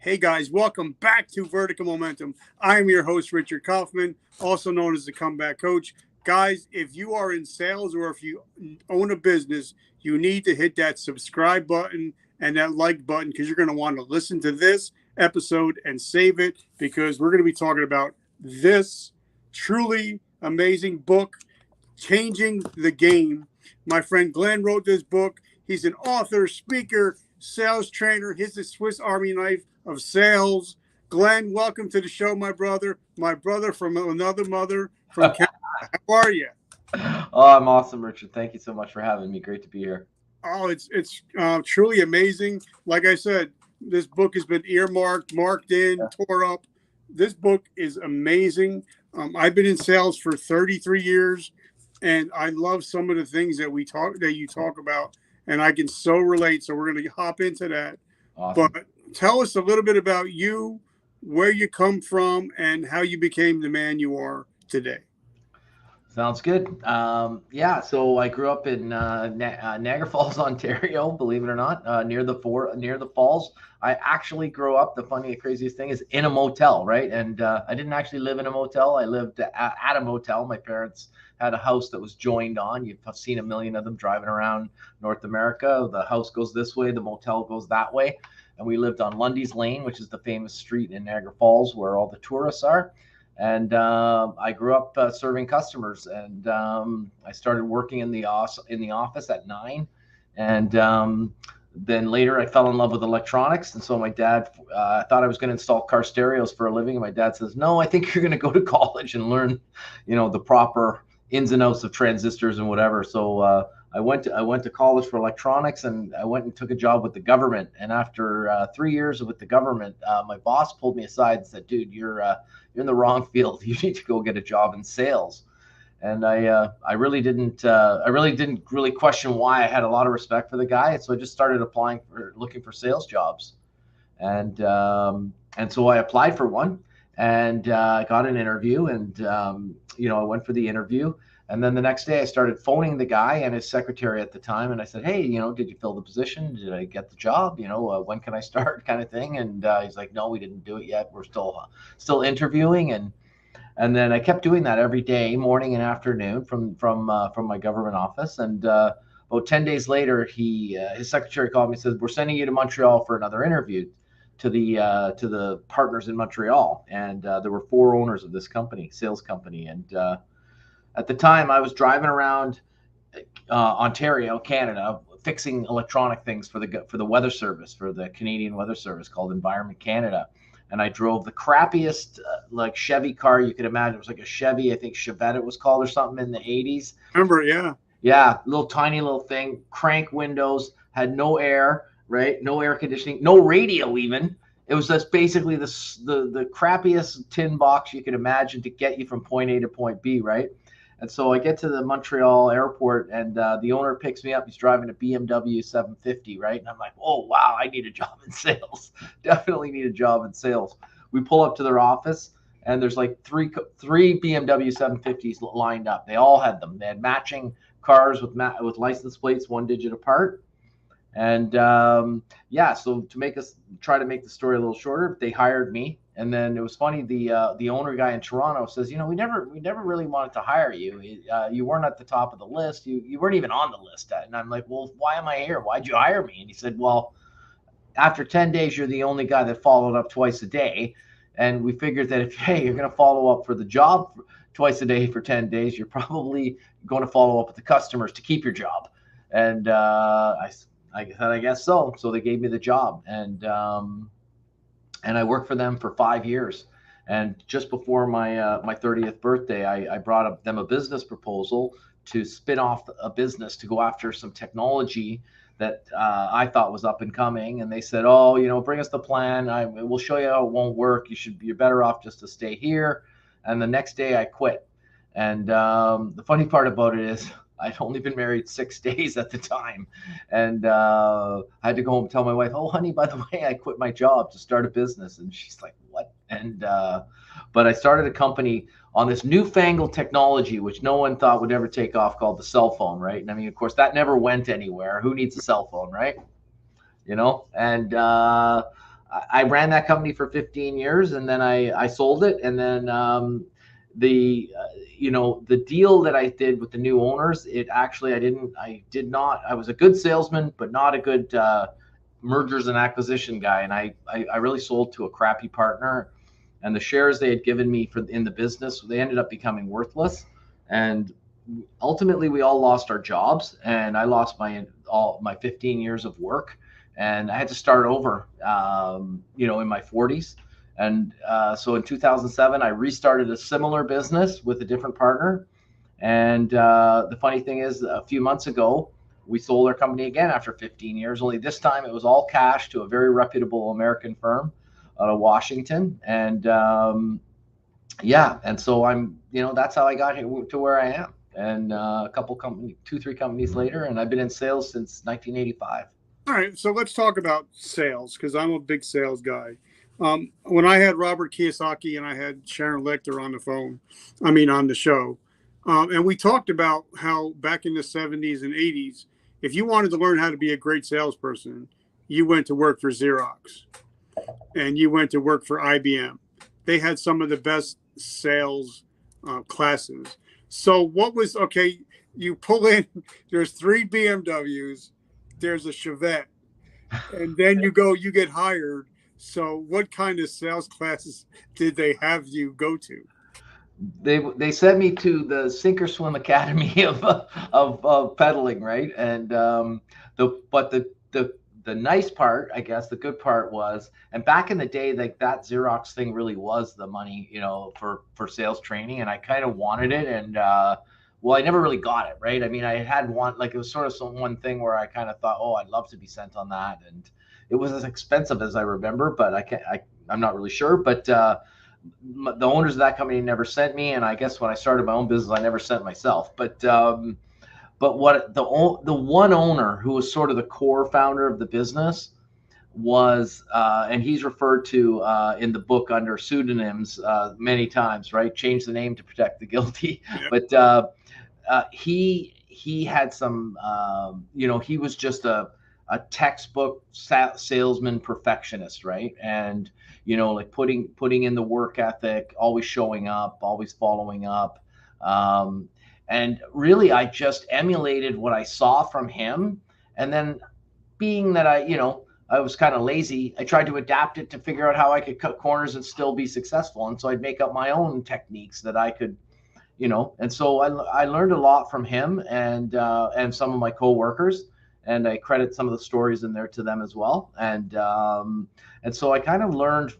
Hey guys, welcome back to Vertical Momentum. I am your host, Richard Kaufman, also known as the Comeback Coach. Guys, if you are in sales or if you own a business, you need to hit that subscribe button and that like button because you're going to want to listen to this episode and save it because we're going to be talking about this truly amazing book, Changing the Game. My friend Glenn wrote this book. He's an author, speaker, sales trainer. He's the Swiss Army knife of sales. Glenn, welcome to the show, my brother. My brother from another mother from Canada. How are you? Oh, I'm awesome, Richard. Thank you so much for having me. Great to be here. Oh, it's truly amazing. Like I said, this book has been earmarked, marked in, tore up. This book is amazing. I've been in sales for 33 years, and I love some of the things that you talk about, and I can so relate. So we're going to hop into that. Awesome. But tell us a little bit about you, where you come from, and how you became the man you are today. Sounds good. Yeah, so I grew up in Niagara Falls, Ontario. Believe it or not, near the falls. I actually grew up. The funny, craziest thing is in a motel, right? And I didn't actually live in a motel. I lived at a motel. My parents had a house that was joined on. You've seen a million of them driving around North America. The house goes this way, the motel goes that way, and we lived on Lundy's Lane, which is the famous street in Niagara Falls where all the tourists are. And I grew up serving customers, and I started working in the office at 9, and then later I fell in love with electronics, and so my dad thought I was going to install car stereos for a living, and my dad says, "No, I think you're going to go to college and learn, the proper ins and outs of transistors and whatever." So I went to college for electronics, and I went and took a job with the government. And after 3 years with the government, my boss pulled me aside and said, "Dude, you're in the wrong field. You need to go get a job in sales." And I really didn't really question why. I had a lot of respect for the guy, and so I just started looking for sales jobs, and so I applied for one, and got an interview, and I went for the interview. And then the next day I started phoning the guy and his secretary at the time. And I said, "Hey, did you fill the position? Did I get the job? When can I start?" kind of thing. And he's like, "No, we didn't do it yet. We're still interviewing." And then I kept doing that every day, morning and afternoon from my government office. And about 10 days later, his secretary called me and said, "We're sending you to Montreal for another interview to the partners in Montreal." And there were 4 owners of this company, sales company. And at the time, I was driving around Ontario, Canada, fixing electronic things for the weather service, for the Canadian Weather Service called Environment Canada. And I drove the crappiest like Chevy car you could imagine. It was like a Chevy, I think Chevette it was called or something in the 80s. Remember, yeah. Yeah, tiny little thing, crank windows, had no air, right? No air conditioning, no radio even. It was just basically the crappiest tin box you could imagine to get you from point A to point B, right? And so I get to the Montreal airport, and the owner picks me up. He's driving a BMW 750, right? And I'm like, "Oh, wow, I need a job in sales. Definitely need a job in sales." We pull up to their office, and there's like three BMW 750s lined up. They all had them. They had matching cars with license plates 1 digit apart. And so try to make the story a little shorter, they hired me. And then it was funny. The owner guy in Toronto says, "We never really wanted to hire you. You weren't at the top of the list. You weren't even on the list." And I'm like, "Well, why am I here? Why'd you hire me?" And he said, "Well, after 10 days, you're the only guy that followed up twice a day. And we figured that if you're going to follow up for the job twice a day for 10 days, you're probably going to follow up with the customers to keep your job." And I said, "I guess so." So they gave me the job, and I worked for them for 5 years. And just before my 30th birthday, I brought them a business proposal to spin off a business to go after some technology that I thought was up and coming. And they said, "Oh, bring us the plan. We'll show you how it won't work. You're better off just to stay here." And the next day I quit. And the funny part about it is I'd only been married 6 days at the time. And I had to go home and tell my wife, "Oh, honey, by the way, I quit my job to start a business." And she's like, "What?" And but I started a company on this newfangled technology, which no one thought would ever take off, called the cell phone, right? And I mean, of course, that never went anywhere. Who needs a cell phone, right? And I ran that company for 15 years, and then I sold it. And then the deal that I did with the new owners, it actually, I was a good salesman, but not a good mergers and acquisition guy. And I really sold to a crappy partner, and the shares they had given me in the business, they ended up becoming worthless. And ultimately we all lost our jobs, and I lost all my 15 years of work, and I had to start over, in my 40s. And so in 2007, I restarted a similar business with a different partner. And the funny thing is, a few months ago, we sold our company again after 15 years. Only this time it was all cash to a very reputable American firm out of Washington. And and so that's how I got here to where I am. And two, three companies later, and I've been in sales since 1985. All right, so let's talk about sales, because I'm a big sales guy. When I had Robert Kiyosaki and I had Sharon Lechter on the show, and we talked about how back in the 70s and 80s, if you wanted to learn how to be a great salesperson, you went to work for Xerox and you went to work for IBM. They had some of the best sales classes. So okay, you pull in, there's 3 BMWs, there's a Chevette, and then you get hired. So what kind of sales classes did they have you go to? They sent me to the Sink or Swim Academy of pedaling, right? And the nice part, I guess, the good part was, and back in the day, like that Xerox thing really was the money, for sales training, and I kind of wanted it, and I never really got it, right? I mean, I had one, like it was sort of one thing where I kind of thought, oh, I'd love to be sent on that, and it was as expensive as I remember, but I'm not really sure, but the owners of that company never sent me, and I guess when I started my own business, I never sent myself. But what the one owner who was sort of the core founder of the business was, and he's referred to in the book under pseudonyms many times, right? Change the name to protect the guilty. But he had some, he was just a textbook salesman perfectionist, right? And like putting in the work ethic, always showing up, always following up. And really, I just emulated what I saw from him. And then being that I was kind of lazy, I tried to adapt it to figure out how I could cut corners and still be successful. And so I'd make up my own techniques that I could, and so I learned a lot from him and some of my coworkers. And I credit some of the stories in there to them as well. And so I kind of learned,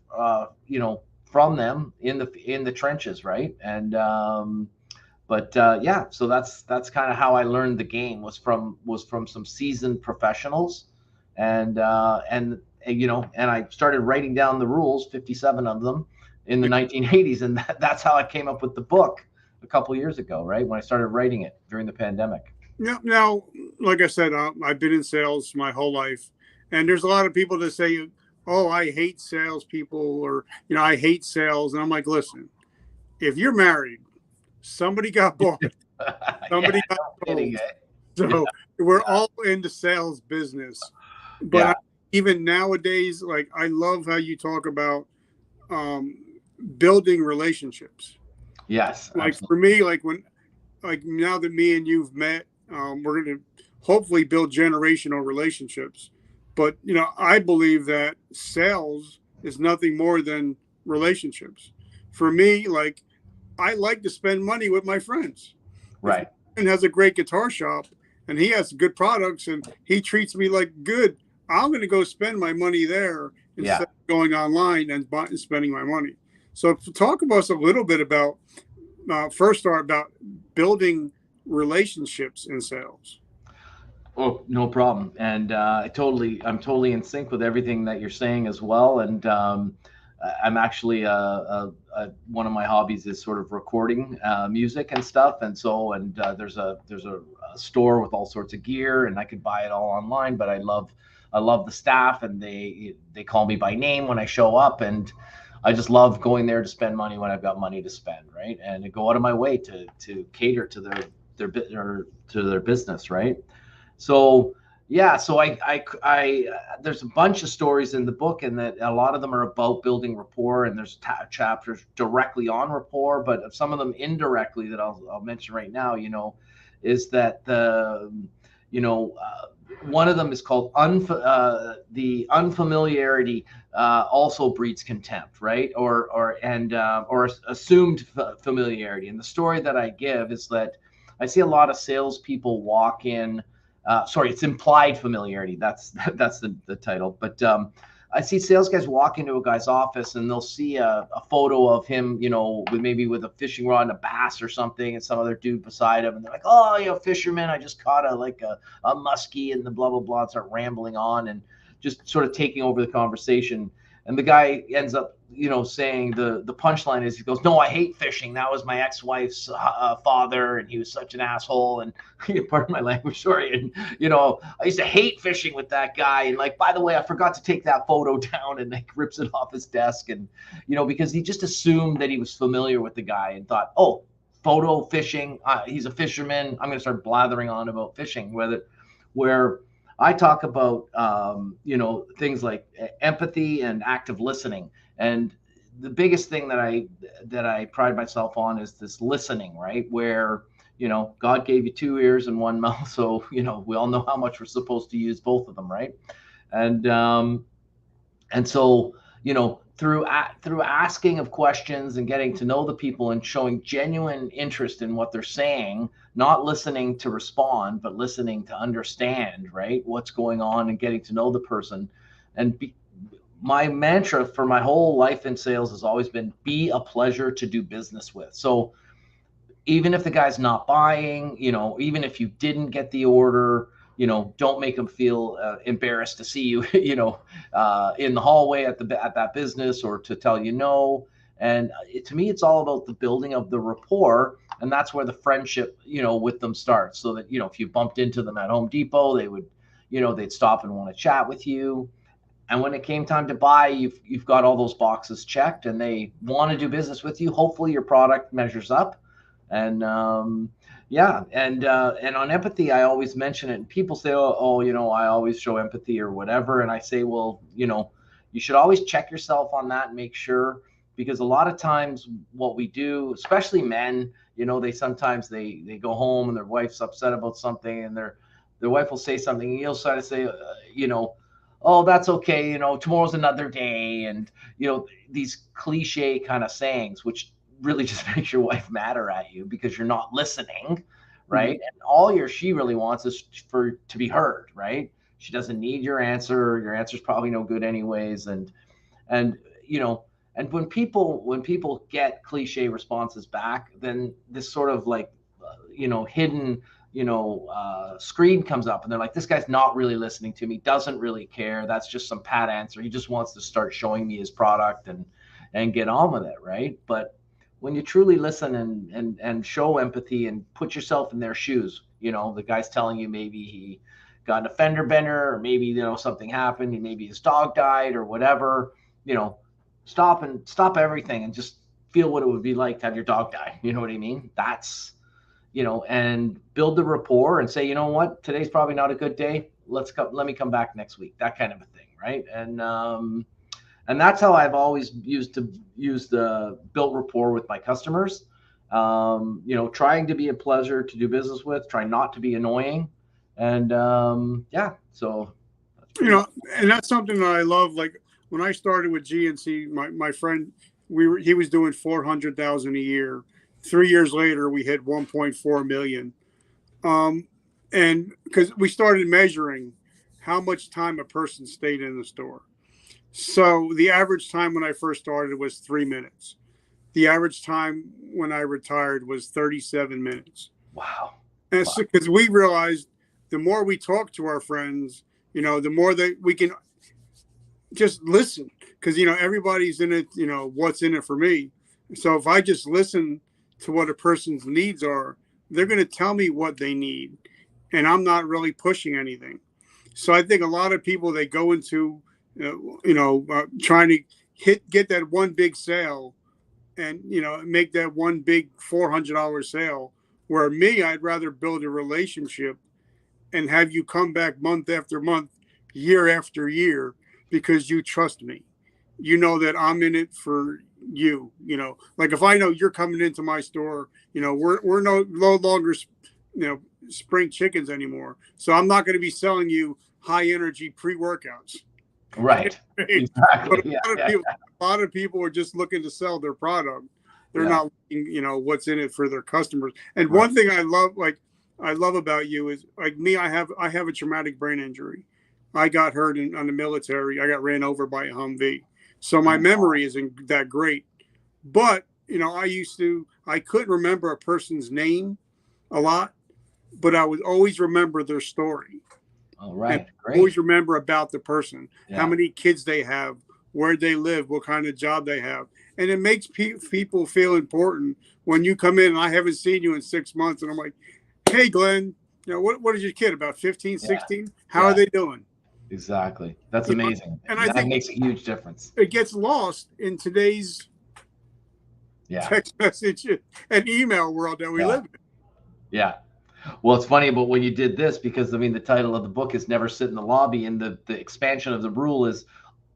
from them in the trenches, right? And so that's kind of how I learned the game, was from some seasoned professionals, and I started writing down the rules, 57 of them, in the 1980s, and that's how I came up with the book a couple of years ago, right, when I started writing it during the pandemic. Yeah. Now, like I said, I've been in sales my whole life, and there's a lot of people that say, "Oh, I hate salespeople," or I hate sales, and I'm like, listen, if you're married, somebody got bought, somebody got sold, so we're all in the sales business. But even nowadays, like I love how you talk about building relationships. Yes, like absolutely. For me, like now that me and you've met. We're going to hopefully build generational relationships. But, I believe that sales is nothing more than relationships. For me, like, I like to spend money with my friends. Right. If my friend has a great guitar shop and he has good products and he treats me like good, I'm going to go spend my money there instead of going online and spending my money. So talk about us a little bit about, first start about building relationships in sales. Oh, no problem. And I'm totally in sync with everything that you're saying as well. And I'm actually one of my hobbies is sort of recording music and stuff. And so there's a store with all sorts of gear, and I could buy it all online. But I love the staff, and they call me by name when I show up, and I just love going there to spend money when I've got money to spend, right? And to go out of my way to cater to their business, right? So Yeah, so there's a bunch of stories in the book, and that a lot of them are about building rapport, and there's chapters directly on rapport, but some of them indirectly that I'll mention right now. Is that you know, one of them is called the unfamiliarity also breeds contempt, right? Or assumed familiarity. And the story that I give is that I see a lot of salespeople walk in. Sorry, it's implied familiarity. That's the title. But I see sales guys walk into a guy's office and they'll see a photo of him, with a fishing rod and a bass or something, and some other dude beside him, and they're like, "Oh, fisherman, I just caught a muskie," and the blah blah blah, and start rambling on and just sort of taking over the conversation. And the guy ends up, saying the punchline is, he goes, "No, I hate fishing. That was my ex-wife's father, and he was such an asshole." And pardon my language, sorry. And I used to hate fishing with that guy. And like, by the way, I forgot to take that photo down, and like rips it off his desk. And because he just assumed that he was familiar with the guy and thought, oh, photo fishing, he's a fisherman, I'm going to start blathering on about fishing. Where I talk about, things like empathy and active listening. And the biggest thing that I pride myself on is this listening, right? Where, God gave you two ears and one mouth. So, we all know how much we're supposed to use both of them, right? And so, through asking of questions and getting to know the people and showing genuine interest in what they're saying, not listening to respond, but listening to understand, right, what's going on, and getting to know the person. And my mantra for my whole life in sales has always been, be a pleasure to do business with. So even if the guy's not buying, even if you didn't get the order, don't make them feel embarrassed to see you, in the hallway at that business, or to tell you no. And to me, it's all about the building of the rapport, and that's where the friendship, with them starts. So that, if you bumped into them at Home Depot, they would, they'd stop and want to chat with you. And when it came time to buy, you've got all those boxes checked, and they want to do business with you. Hopefully, your product measures up. And and on empathy, I always mention it, and people say, oh, I always show empathy or whatever. And I say, well, you should always check yourself on that and make sure, because a lot of times what we do, especially men, they sometimes they go home and their wife's upset about something, and their wife will say something, and you'll sort of say, oh, that's okay, tomorrow's another day, and these cliche kind of sayings, which really just makes your wife madder at you because you're not listening, right? Mm-hmm. And all she really wants is to be heard, right? She doesn't need your answer. Your answer's probably no good anyways. And when people get cliche responses back, then this sort of like, hidden, screen comes up, and they're like, this guy's not really listening to me, doesn't really care. That's just some pat answer. He just wants to start showing me his product and get on with it, right? But when you truly listen and show empathy and put yourself in their shoes, the guy's telling you maybe he got a fender bender, or maybe, something happened, maybe his dog died or whatever, stop everything and just feel what it would be like to have your dog die. You know what I mean? That's, and build the rapport and say, you know what, today's probably not a good day. Let me come back next week. That kind of a thing. Right. And that's how I've always used the built rapport with my customers. Trying to be a pleasure to do business with, trying not to be annoying. And so, and that's something that I love. Like when I started with GNC, my friend, he was doing 400,000 a year. 3 years later, we hit 1.4 million. And because we started measuring how much time a person stayed in the store. So the average time when I first started was 3 minutes. The average time when I retired was 37 minutes. Wow. And wow. Because we realized the more we talk to our friends, the more that we can just listen. Because, everybody's in it, what's in it for me. So if I just listen to what a person's needs are, they're going to tell me what they need. And I'm not really pushing anything. So I think a lot of people, they go into trying to get that one big sale and, make that one big $400 sale, where me, I'd rather build a relationship and have you come back month after month, year after year, because you trust me. You know that I'm in it for you. Like if I know you're coming into my store, we're no longer, spring chickens anymore. So I'm not going to be selling you high energy pre-workouts. Right. But Exactly. Yeah. a lot of people are just looking to sell their product. They're Yeah. not looking, what's in it for their customers. And Right. one thing I love about you is like me. I have a traumatic brain injury. I got hurt on the military. I got ran over by a Humvee. So my memory isn't that great. But I couldn't remember a person's name a lot, but I would always remember their story. All And right. Great. always remember about the person, how Yeah. many kids they have, where they live, what kind of job they have. And it makes people feel important when you come in and I haven't seen you in 6 months. And I'm like, hey, Glenn, what is your kid, about 15, 16? How are Yeah. they doing? Exactly. That's amazing. And I That think makes a huge difference. it gets lost in today's text message and email world that we live in. Yeah. Well, it's funny about when you did this because the title of the book is Never Sit in the Lobby, and the expansion of the rule is,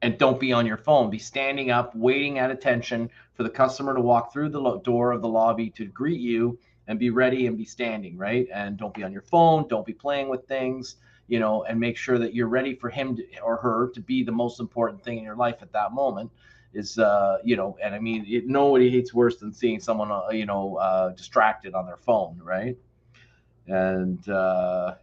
and don't be on your phone. Be standing up, waiting at attention for the customer to walk through the door of the lobby to greet you, and be ready and be standing, right? And don't be on your phone. Don't be playing with things, and make sure that you're ready for him or her to be the most important thing in your life at that moment. Is and nobody hates worse than seeing someone distracted on their phone, right? And so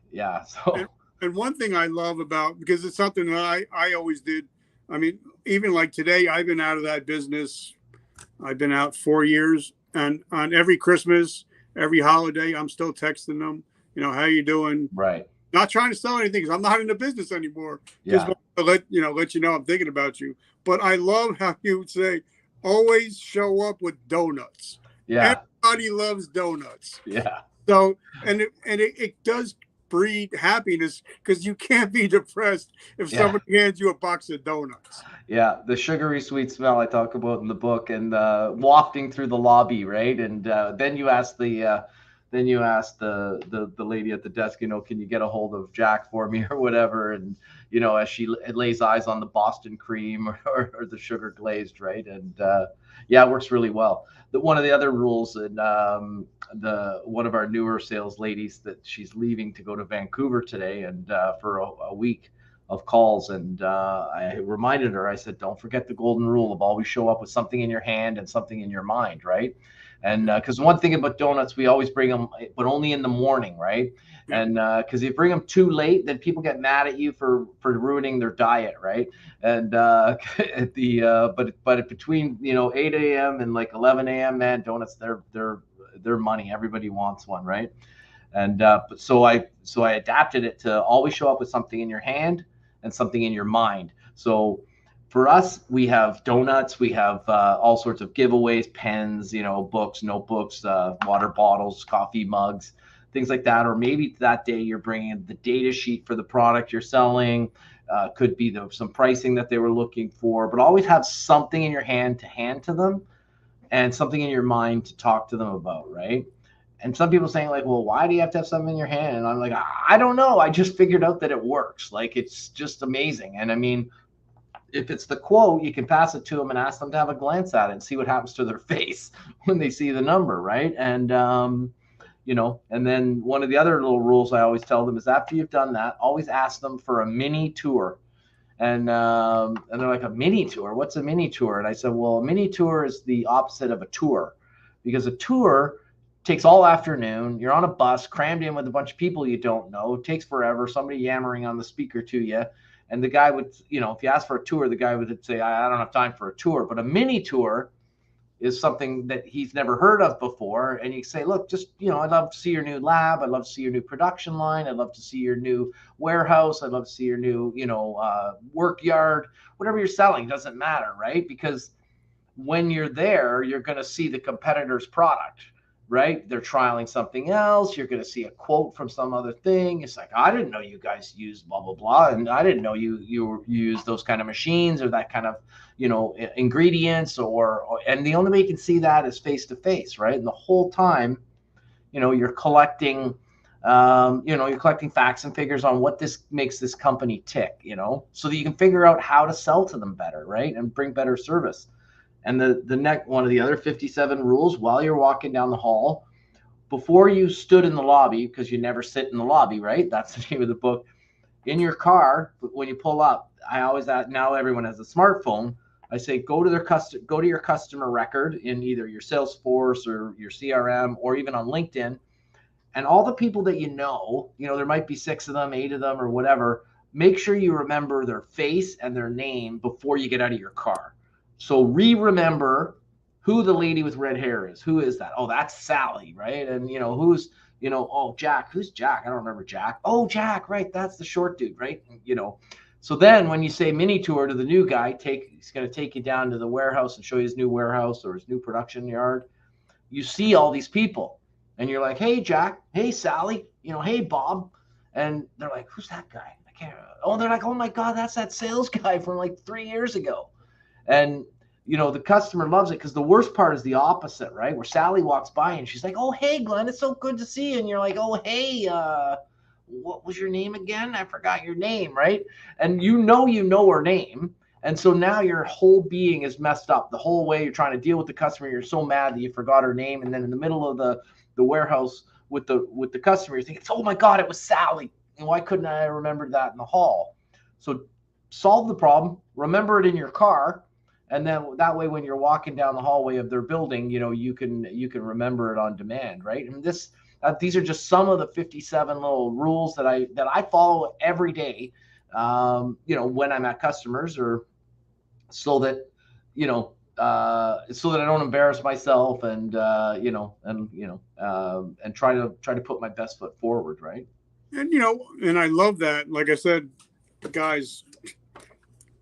and one thing I love about, because it's something that I always did. I mean, even like today, I've been out of that business. I've been out 4 years, and on every Christmas, every holiday, I'm still texting them. How you doing? Right. Not trying to sell anything because I'm not in the business anymore. Yeah. Just let you know I'm thinking about you. But I love how you would say, always show up with donuts. Yeah. Everybody loves donuts. Yeah. So it does breed happiness because you can't be depressed if somebody hands you a box of donuts. Yeah, the sugary sweet smell I talk about in the book, and wafting through the lobby, right? And then you ask the lady at the desk, can you get a hold of Jack for me or whatever? And as she lays eyes on the Boston cream or the sugar glazed, right? And it works really well. One of the other rules, and one of our newer sales ladies, that she's leaving to go to Vancouver today, and for a week of calls, and I reminded her, I said, don't forget the golden rule of always show up with something in your hand and something in your mind, right? And because one thing about donuts, we always bring them, but only in the morning, right? And because if you bring them too late, then people get mad at you for ruining their diet, right? And but between 8 a.m. and like 11 a.m., man, donuts, they're money. Everybody wants one, right? And so I adapted it to always show up with something in your hand and something in your mind. So for us, we have donuts, we have all sorts of giveaways, pens, books, notebooks, water bottles, coffee mugs, things like that. Or maybe that day you're bringing the data sheet for the product you're selling. Could be some pricing that they were looking for, but always have something in your hand to them, and something in your mind to talk to them about, right? And some people saying like, well, why do you have to have something in your hand? And I'm like, I don't know. I just figured out that it works. Like, it's just amazing. And I mean, if it's the quote, you can pass it to them and ask them to have a glance at it and see what happens to their face when they see the number, right? And, and then one of the other little rules I always tell them is after you've done that, always ask them for a mini tour. And they're like, a mini tour? What's a mini tour? And I said, well, a mini tour is the opposite of a tour, because a tour takes all afternoon. You're on a bus crammed in with a bunch of people you don't know. It takes forever. Somebody yammering on the speaker to you. And the guy would, if you ask for a tour, the guy would say, I don't have time for a tour. But a mini tour is something that he's never heard of before. And you say, look, just, I'd love to see your new lab. I'd love to see your new production line. I'd love to see your new warehouse. I'd love to see your new, work yard, whatever you're selling, doesn't matter, right? Because when you're there, you're going to see the competitor's product, right? They're trialing something else. You're going to see a quote from some other thing. It's like, I didn't know you guys use blah, blah, blah. And I didn't know you use those kind of machines or that kind of, ingredients and the only way you can see that is face to face, right? And the whole time, you're collecting You're collecting facts and figures on what this makes this company tick, so that you can figure out how to sell to them better, right? And bring better service. And the next one of the other 57 rules, while you're walking down the hall, before you stood in the lobby, because you never sit in the lobby, right? That's the name of the book. In your car, when you pull up, I always ask, now everyone has a smartphone. I say, go to your customer record in either your Salesforce or your CRM or even on LinkedIn. And all the people that there might be 6 of them, 8 of them, or whatever. Make sure you remember their face and their name before you get out of your car. So remember who the lady with red hair is. Who is that? Oh, that's Sally, right? And who's, oh, Jack. Who's Jack? I don't remember Jack. Oh, Jack, right? That's the short dude, right? So then when you say mini tour to the new guy, he's going to take you down to the warehouse and show you his new warehouse or his new production yard. You see all these people and you're like, hey, Jack, hey, Sally, hey, Bob. And they're like, who's that guy? I can't. Oh, they're like, oh my God, that's that sales guy from like 3 years ago. And the customer loves it, because the worst part is the opposite, right? Where Sally walks by and she's like, oh, hey, Glenn, it's so good to see you. And you're like, oh, hey, what was your name again? I forgot your name, right? And you know her name. And so now your whole being is messed up. The whole way you're trying to deal with the customer, you're so mad that you forgot her name. And then in the middle of the warehouse with the customer, you're thinking, oh my God, it was Sally. And why couldn't I remember that in the hall? So solve the problem, remember it in your car. And then that way, when you're walking down the hallway of their building, you can remember it on demand, right? And these are just some of the 57 little rules that I follow every day, when I'm at customers, or so that I don't embarrass myself, and and try to put my best foot forward, right? And and I love that. Like I said, guys,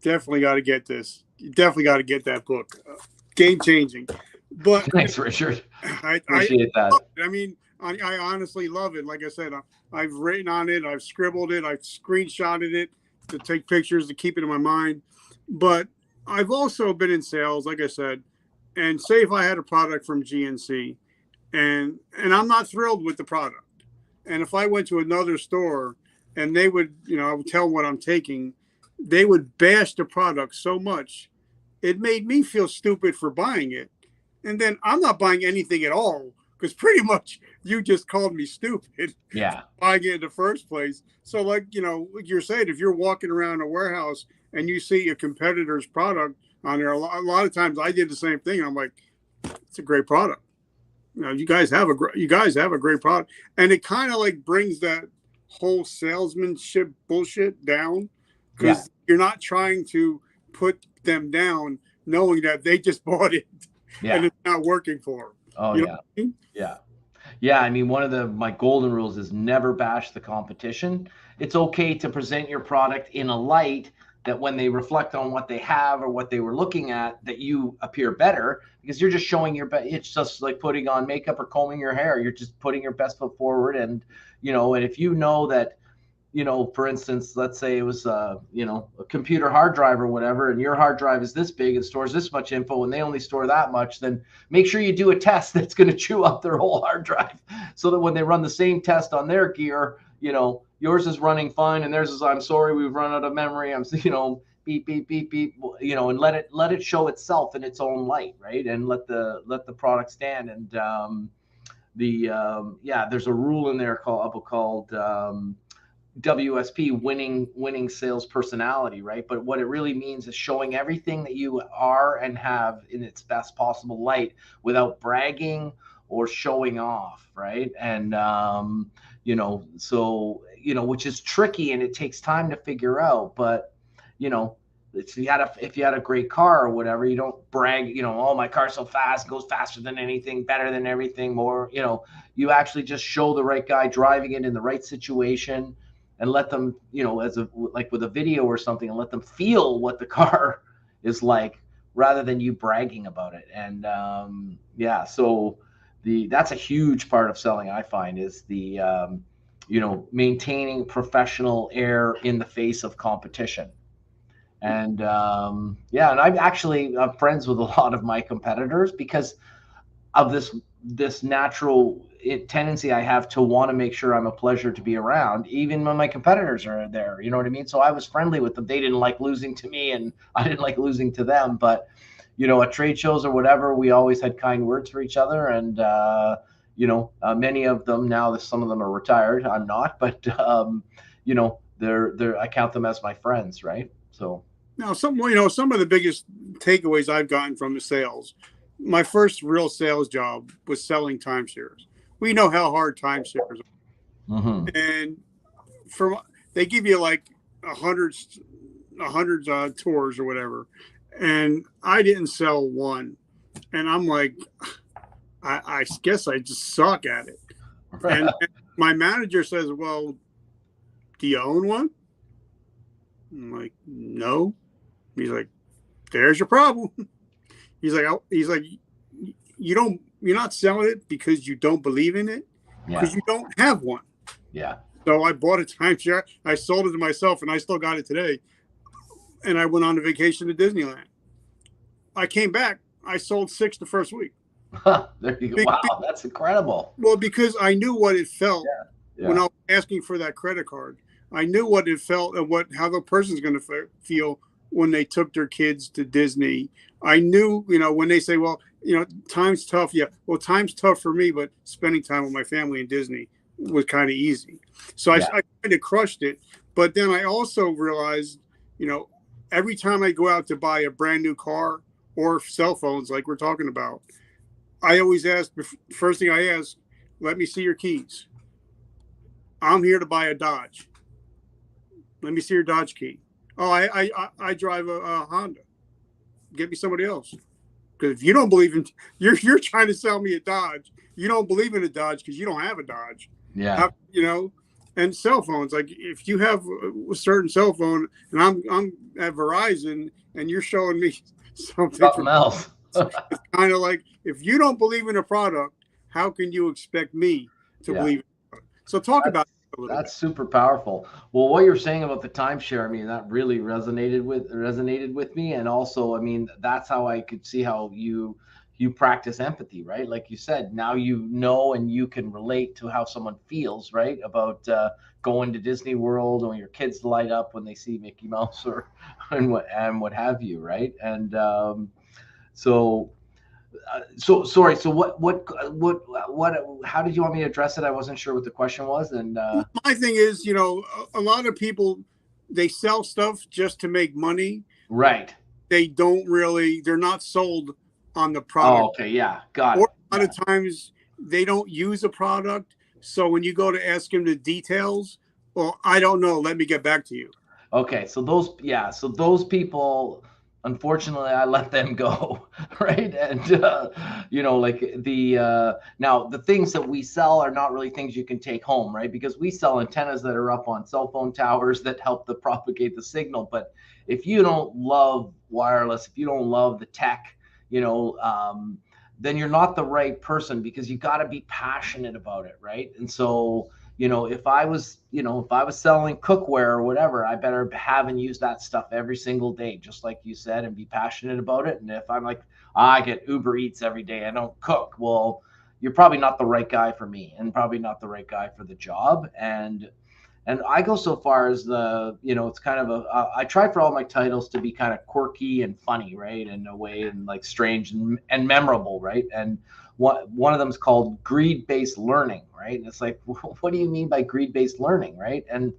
definitely got to get this. You definitely got to get that book. Game changing. But thanks, Richard. I appreciate that. I mean, I honestly love it. Like I said, I've written on it, I've scribbled it, I've screenshotted it to take pictures to keep it in my mind. But I've also been in sales, like I said, and say if I had a product from GNC and I'm not thrilled with the product, and if I went to another store and they would, I would tell them what I'm taking, they would bash the product so much, it made me feel stupid for buying it. And then I'm not buying anything at all, because pretty much you just called me stupid. Yeah. Buying it in the first place. So like you're saying, if you're walking around a warehouse and you see a competitor's product on there, a lot of times I did the same thing. I'm like, it's a great product. You guys have a great product. And it kind of like brings that whole salesmanship bullshit down, because you're not trying to put them down knowing that they just bought it and it's not working for them. Oh, yeah. I mean? Yeah. I mean, one of my golden rules is never bash the competition. It's okay to present your product in a light that when they reflect on what they have or what they were looking at, that you appear better, because you're just showing your best. It's just like putting on makeup or combing your hair. You're just putting your best foot forward. And, and if that, for instance, let's say it was, a computer hard drive or whatever, and your hard drive is this big and stores this much info, and they only store that much, then make sure you do a test that's going to chew up their whole hard drive, so that when they run the same test on their gear, yours is running fine and theirs is, I'm sorry, we've run out of memory. I'm, beep, beep, beep, beep, and let it show itself in its own light, right? And let the product stand. And there's a rule in there called WSP, winning sales personality, right? But what it really means is showing everything that you are and have in its best possible light without bragging or showing off, right? And which is tricky and it takes time to figure out. But if you had a great car or whatever, you don't brag, oh, my car's so fast, goes faster than anything, better than everything, more, you actually just show the right guy driving it in the right situation, and let them, like with a video or something, and let them feel what the car is like, rather than you bragging about it. And so that's a huge part of selling, I find, is the maintaining professional air in the face of competition. And and I'm friends with a lot of my competitors, because of this natural tendency I have to want to make sure I'm a pleasure to be around, even when my competitors are there. You know what I mean? So I was friendly with them. They didn't like losing to me, and I didn't like losing to them. But at trade shows or whatever, we always had kind words for each other. And many of them now, some of them are retired. I'm not, but they're I count them as my friends, right? So now, some of the biggest takeaways I've gotten from the sales. My first real sales job was selling timeshares. We know how hard timeshares are, and they give you like a hundred tours or whatever, and I didn't sell one, and I'm like, I guess I just suck at it. And my manager says, "Well, do you own one?" I'm like, "No." He's like, "There's your problem." He's like, you're not selling it because you don't believe in it, because you don't have one. Yeah. So I bought a timeshare. I sold it to myself, and I still got it today. And I went on a vacation to Disneyland. I came back. I sold 6 the first week. There you go. Wow, that's incredible. Well, because I knew what it felt when I was asking for that credit card. I knew what it felt and how the person's going to feel when they took their kids to Disney. I knew, when they say, well, time's tough. Yeah, well, time's tough for me, but spending time with my family in Disney was kind of easy. So I kind of crushed it. But then I also realized, every time I go out to buy a brand new car or cell phones, like we're talking about, I always ask, first thing I ask, let me see your keys. I'm here to buy a Dodge. Let me see your Dodge key. Oh, I drive a Honda. Get me somebody else. Because if you don't believe in, you're trying to sell me a Dodge. You don't believe in a Dodge because you don't have a Dodge. Yeah. And cell phones. Like if you have a certain cell phone, and I'm at Verizon, and you're showing me something else. It's kind of like, if you don't believe in a product, how can you expect me to believe in it? So about that's super powerful. Well, what you're saying about the timeshare, I mean, that really resonated with me. And also, I mean, that's how I could see how you practice empathy, right? Like you said, now and you can relate to how someone feels, right? About going to Disney World, or your kids light up when they see Mickey Mouse and what have you, right? And so sorry. So how did you want me to address it? I wasn't sure what the question was. And my thing is, a lot of people, they sell stuff just to make money. Right. They're not sold on the product. Oh, okay. Yeah. Got it. Or a lot of times they don't use a product. So when you go to ask them the details, well, I don't know. Let me get back to you. Okay. So those people, unfortunately, I let them go, right? And like now the things that we sell are not really things you can take home, right? Because we sell antennas that are up on cell phone towers that help to propagate the signal. But if you don't love wireless, if you don't love the tech, then you're not the right person, because you got to be passionate about it, right? And so if I was selling cookware or whatever, I better have and use that stuff every single day, just like you said, and be passionate about it. And if I'm like, I get Uber Eats every day, I don't cook, well, you're probably not the right guy for me, and probably not the right guy for the job. And I go so far as it's kind of I try for all my titles to be kind of quirky and funny, right? In a way, and like strange and memorable, right? And one of them is called greed-based learning, right? And it's like, what do you mean by greed-based learning, right? And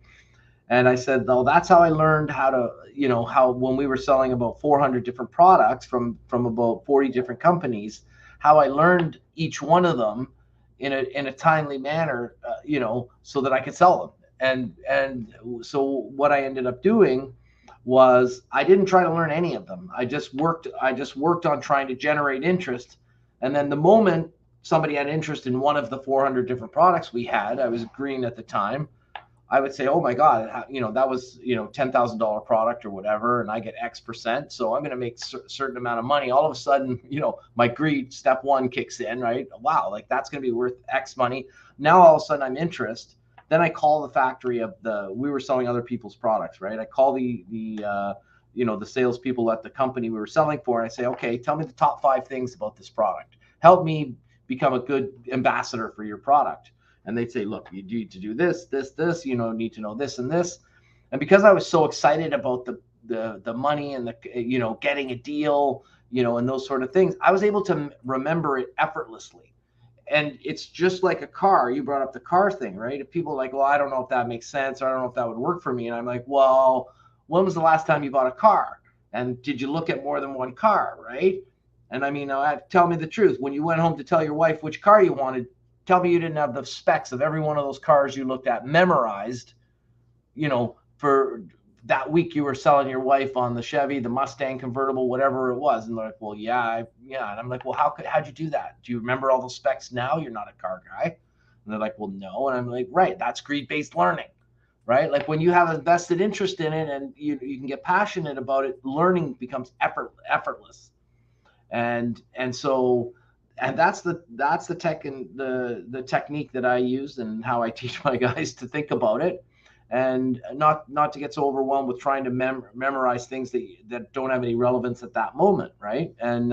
I said, well, that's how I learned how to, how when we were selling about 400 different products from about 40 different companies, how I learned each one of them in a timely manner, so that I could sell them. And so what I ended up doing was, I didn't try to learn any of them. I just worked on trying to generate interest. And then the moment somebody had interest in one of the 400 different products we had, I was green at the time, I would say, oh my God, that was, $10,000 product or whatever, and I get X%. So I'm going to make a certain amount of money. All of a sudden, my greed, step one, kicks in, right? Wow, like that's going to be worth X money. Now all of a sudden I'm interested. Then I call the factory we were selling other people's products, right? I call the salespeople at the company we were selling for, and I say, okay, tell me the top 5 things about this product. Help me, become a good ambassador for your product. And they'd say, look, you need to do this, you know, need to know this and this. And because I was so excited about the money and the, you know, getting a deal, you know, and those sort of things, I was able to remember it effortlessly. And it's just like a car. You brought up the car thing, right? If people are like, well, I don't know if that makes sense, or I don't know if that would work for me. And I'm like, well, when was the last time you bought a car? And did you look at more than one car, right? And I mean, tell me the truth. When you went home to tell your wife which car you wanted, tell me you didn't have the specs of every one of those cars you looked at memorized, you know, for that week you were selling your wife on the Chevy, the Mustang convertible, whatever it was. And they're like, well, yeah. And I'm like, well, how'd you do that? Do you remember all those specs now? You're not a car guy. And they're like, well, no. And I'm like, right. That's greed-based learning, right? Like when you have a vested interest in it and you can get passionate about it, learning becomes effortless. And so that's the tech and the technique that I use and how I teach my guys to think about it. And not to get so overwhelmed with trying to memorize things that don't have any relevance at that moment, right? And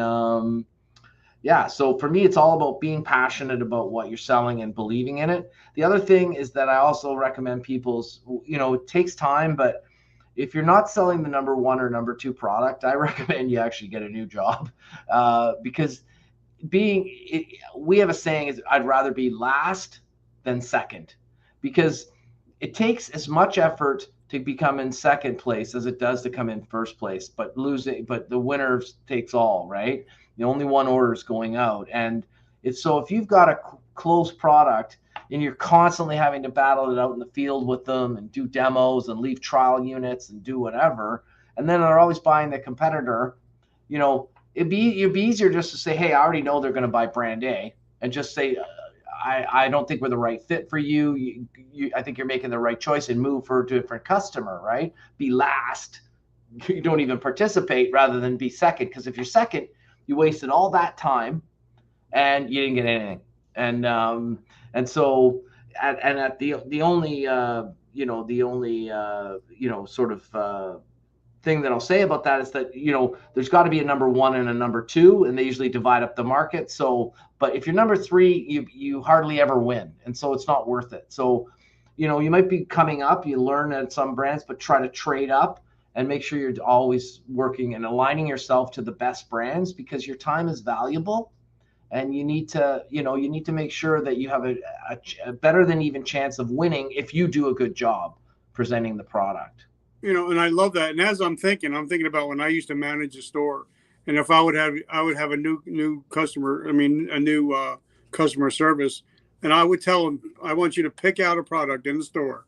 so for me, it's all about being passionate about what you're selling and believing in it. The other thing is that I also recommend people's, you know, it takes time, but if you're not selling the number one or number two product, I recommend you actually get a new job, because we have a saying is I'd rather be last than second, because it takes as much effort to become in second place as it does to come in first place, but the winner takes all, right? The only one order is going out. And it's so if you've got a close product and you're constantly having to battle it out in the field with them and do demos and leave trial units and do whatever, and then they're always buying the competitor, you know, it'd be easier just to say, hey, I already know they're going to buy brand A, and just say, I don't think we're the right fit for you. I think you're making the right choice and move for a different customer, right? Be last. You don't even participate rather than be second. Because if you're second, you wasted all that time and you didn't get anything. And so at the only sort of thing that I'll say about that is that, you know, there's got to be a number one and a number two, and they usually divide up the market. So, but if you're number three, you hardly ever win. And so it's not worth it. So, you know, you might be coming up, you learn at some brands, but try to trade up and make sure you're always working and aligning yourself to the best brands, because your time is valuable. And you need to make sure that you have a better than even chance of winning if you do a good job presenting the product. You know, and I love that. And as I'm thinking about when I used to manage a store, and if I would have a new customer, a new customer service, and I would tell them, I want you to pick out a product in the store,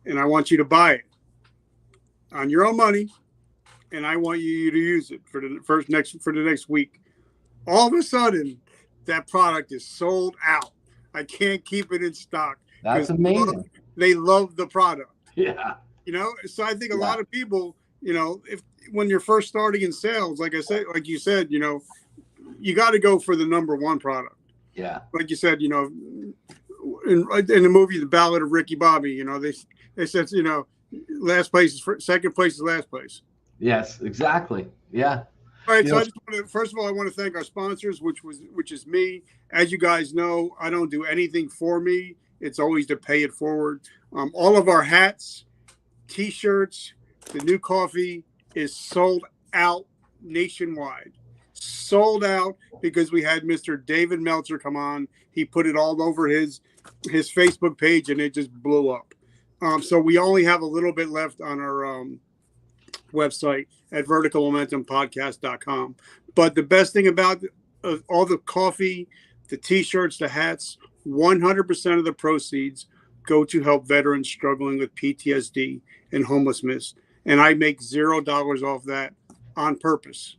and I want you to buy it on your own money, and I want you to use it for the next week. All of a sudden, that product is sold out. I can't keep it in stock. That's amazing. They love the product. Yeah. You know, so I think a lot of people, you know, when you're first starting in sales, like you said, you know, you got to go for the number one product. Yeah. Like you said, you know, in the movie The Ballad of Ricky Bobby, you know, they said, you know, second place is last place. Yes, exactly. Yeah. All right. So first of all, I want to thank our sponsors, which is me. As you guys know, I don't do anything for me. It's always to pay it forward. All of our hats, T-shirts, the new coffee is sold out nationwide. Sold out because we had Mr. David Meltzer come on. He put it all over his Facebook page, and it just blew up. So we only have a little bit left on our website at verticalmomentumpodcast.com. But the best thing about all the coffee, the T-shirts, the hats, 100% of the proceeds go to help veterans struggling with PTSD and homelessness. And I make $0 off that on purpose.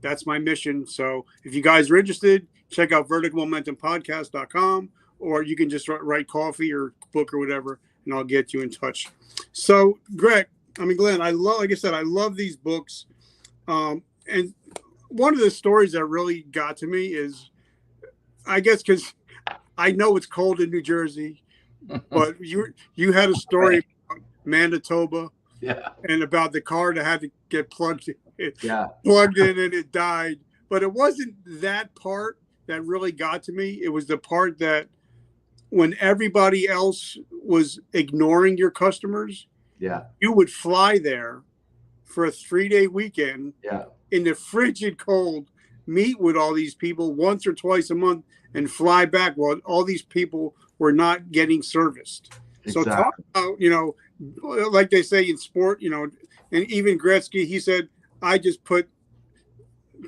That's my mission. So if you guys are interested, check out verticalmomentumpodcast.com, or you can just write coffee or book or whatever, and I'll get you in touch. So Glenn, like I said, I love these books. And one of the stories that really got to me is, I guess, because I know it's cold in New Jersey, but you had a story about Manitoba, and about the car that had to get plugged in and it died. But it wasn't that part that really got to me. It was the part that when everybody else was ignoring your customers, Yeah. you would fly there for a 3-day weekend Yeah. in the frigid cold, meet with all these people once or twice a month, and fly back while all these people were not getting serviced. So talk Exactly. about, like they say in sport, and even Gretzky, he said, I just put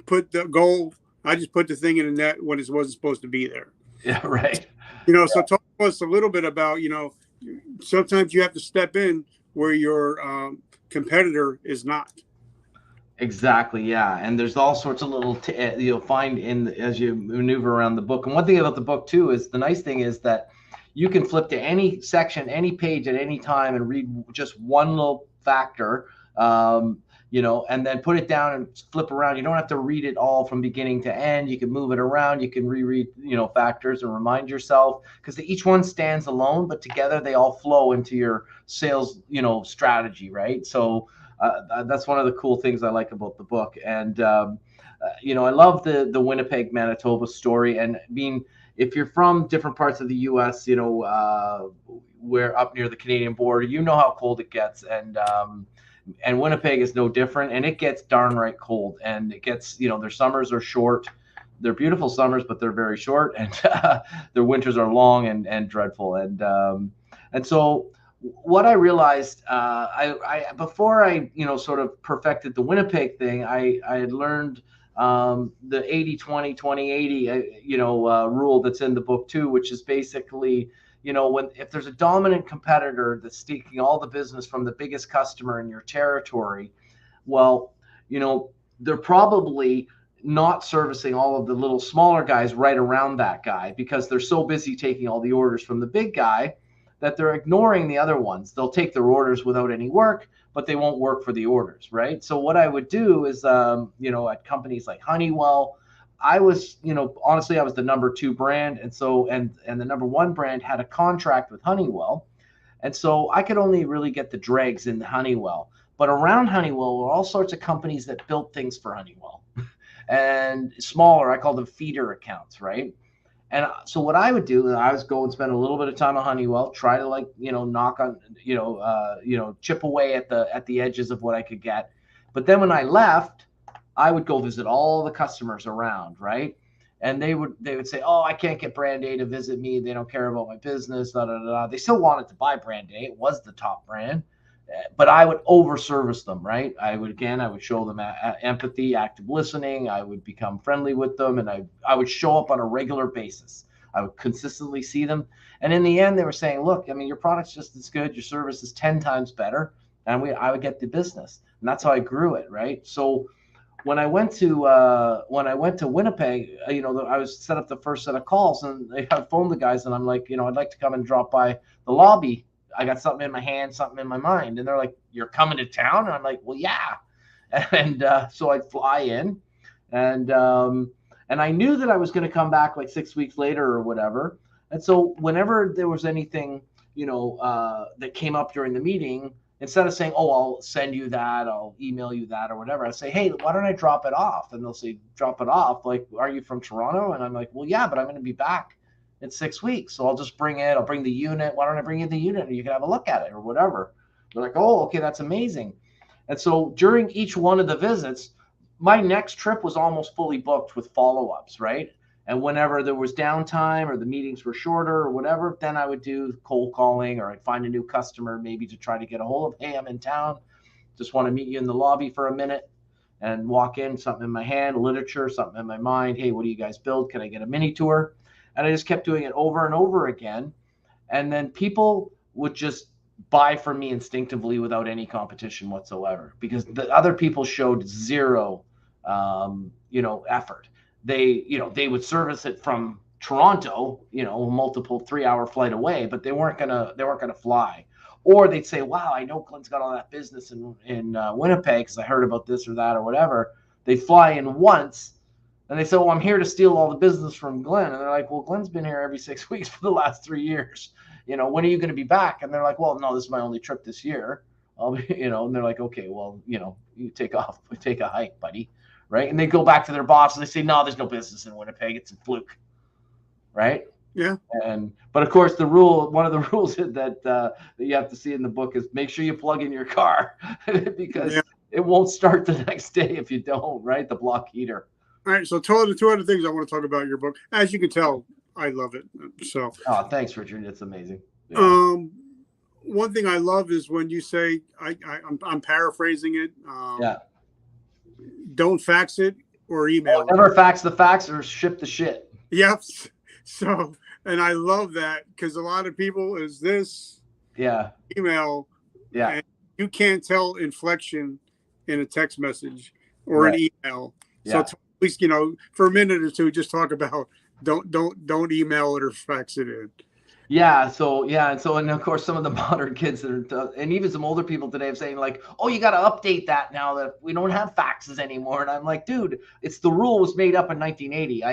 the goal, I just put the thing in the net when it wasn't supposed to be there. Yeah. Right. So talk to us a little bit about, sometimes you have to step in where your competitor is not. Exactly, yeah, and there's all sorts of little you'll find as you maneuver around the book. And one thing about the book too is the nice thing is that you can flip to any section, any page at any time and read just one little factor, and then put it down and flip around. You don't have to read it all from beginning to end. You can move it around. You can reread, factors and remind yourself, because each one stands alone, but together they all flow into your sales, strategy, right? So that's one of the cool things I like about the book. And I love the Winnipeg, Manitoba story. And if you're from different parts of the U.S., we're up near the Canadian border, how cold it gets, and Winnipeg is no different. And it gets darn right cold, and it gets, their summers are short. They're beautiful summers, but they're very short, and their winters are long and dreadful. And so what I realized, I before I sort of perfected the Winnipeg thing, I had learned the 80-20, 20-80 rule that's in the book too, which is basically, if there's a dominant competitor that's taking all the business from the biggest customer in your territory, well, they're probably not servicing all of the little smaller guys right around that guy, because they're so busy taking all the orders from the big guy that they're ignoring the other ones. They'll take their orders without any work, but they won't work for the orders, right? So what I would do is, at companies like Honeywell, I was, honestly, I was the number 2 brand. And so, and the number 1 brand had a contract with Honeywell. And so I could only really get the dregs in Honeywell. But around Honeywell were all sorts of companies that built things for Honeywell and smaller, I call them feeder accounts, right? And so what I would do, I was go and spend a little bit of time on Honeywell, try to knock on, chip away at the edges of what I could get. But then when I left, I would go visit all the customers around, right? And they would say, oh, I can't get brand A to visit me. They don't care about my business. Da, da, da, da. They still wanted to buy brand A. It was the top brand. But I would over service them, right? I would show them empathy, active listening. I would become friendly with them, and I would show up on a regular basis. I would consistently see them. And in the end, they were saying, look, I mean, your product's just as good. Your service is 10 times better. And I would get the business. And that's how I grew it, right? So when I went to Winnipeg, I was set up the first set of calls, and I phoned the guys, and I'm like, I'd like to come and drop by the lobby. I got something in my hand, something in my mind. And they're like, you're coming to town? And I'm like, well, yeah. And so I'd fly in, and I knew that I was going to come back like 6 weeks later or whatever. And so whenever there was anything, that came up during the meeting, instead of saying, oh, I'll send you that, I'll email you that or whatever, I say, hey, why don't I drop it off? And they'll say, drop it off. Like, are you from Toronto? And I'm like, well, yeah, but I'm going to be back in 6 weeks. So I'll just bring it. I'll bring the unit. Why don't I bring you the unit and you can have a look at it or whatever? They're like, oh, okay, that's amazing. And so during each one of the visits, my next trip was almost fully booked with follow-ups, right? And whenever there was downtime or the meetings were shorter or whatever, then I would do cold calling, or I'd find a new customer maybe to try to get a hold of, hey, I'm in town. Just want to meet you in the lobby for a minute, and walk in, something in my hand, literature, something in my mind. Hey, what do you guys build? Can I get a mini tour? And I just kept doing it over and over again. And then people would just buy from me instinctively without any competition whatsoever, because the other people showed zero, effort. They would service it from Toronto, multiple 3-hour flight away, but they weren't gonna fly. Or they'd say, wow, I know Glenn's got all that business in Winnipeg because I heard about this or that or whatever. They fly in once, and they say, well, I'm here to steal all the business from Glenn. And they're like, well, Glenn's been here every 6 weeks for the last 3 years. When are you going to be back? And they're like, well, no, this is my only trip this year. I'll be, and they're like, okay, well, you take off, take a hike, buddy. right? And they go back to their boss and they say, no, there's no business in Winnipeg. It's a fluke, right? Yeah. But of course, one of the rules that you have to see in the book is make sure you plug in your car because it won't start the next day if you don't, right? The block heater. All right. So two other things I want to talk about in your book. As you can tell, I love it. So. Oh, thanks, Richard. It's amazing. Yeah. One thing I love is when you say, I'm paraphrasing it. Don't fax it or email. Never fax the fax or ship the shit. Yep. So, and I love that because a lot of people is this email. Yeah. And you can't tell inflection in a text message or an email. So at least, for a minute or two, just talk about don't email it or fax it in. And of course some of the modern kids that are, and even some older people today, are saying like, oh, you got to update that now that we don't have faxes anymore. And I'm like, dude, it's the rule was made up in 1980.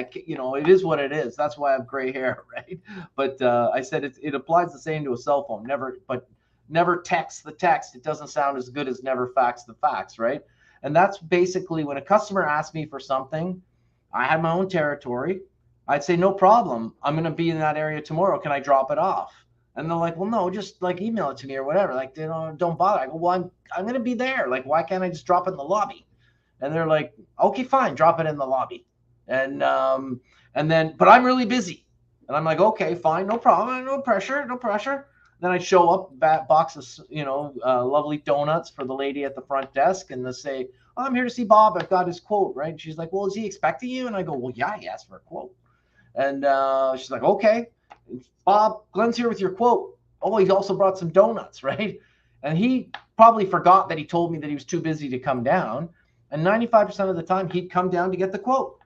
It is what it is. That's why I have gray hair, right? But I said it applies the same to a cell phone. Never text the text. It doesn't sound as good as never fax the fax, right? And that's basically when a customer asks me for something, I have my own territory. I'd say, no problem. I'm going to be in that area tomorrow. Can I drop it off? And they're like, well, no, just like email it to me or whatever. Like, don't bother. I go, well, I'm going to be there. Like, why can't I just drop it in the lobby? And they're like, okay, fine. Drop it in the lobby. And then, but I'm really busy. And I'm like, okay, fine. No problem. No pressure. Then I show up, box of, lovely donuts for the lady at the front desk. And they say, oh, I'm here to see Bob. I've got his quote, right? And she's like, well, is he expecting you? And I go, well, yeah, he asked for a quote. And she's like, okay, Bob, Glenn's here with your quote. Oh, he also brought some donuts, right? And he probably forgot that he told me that he was too busy to come down. And 95% of the time, he'd come down to get the quote.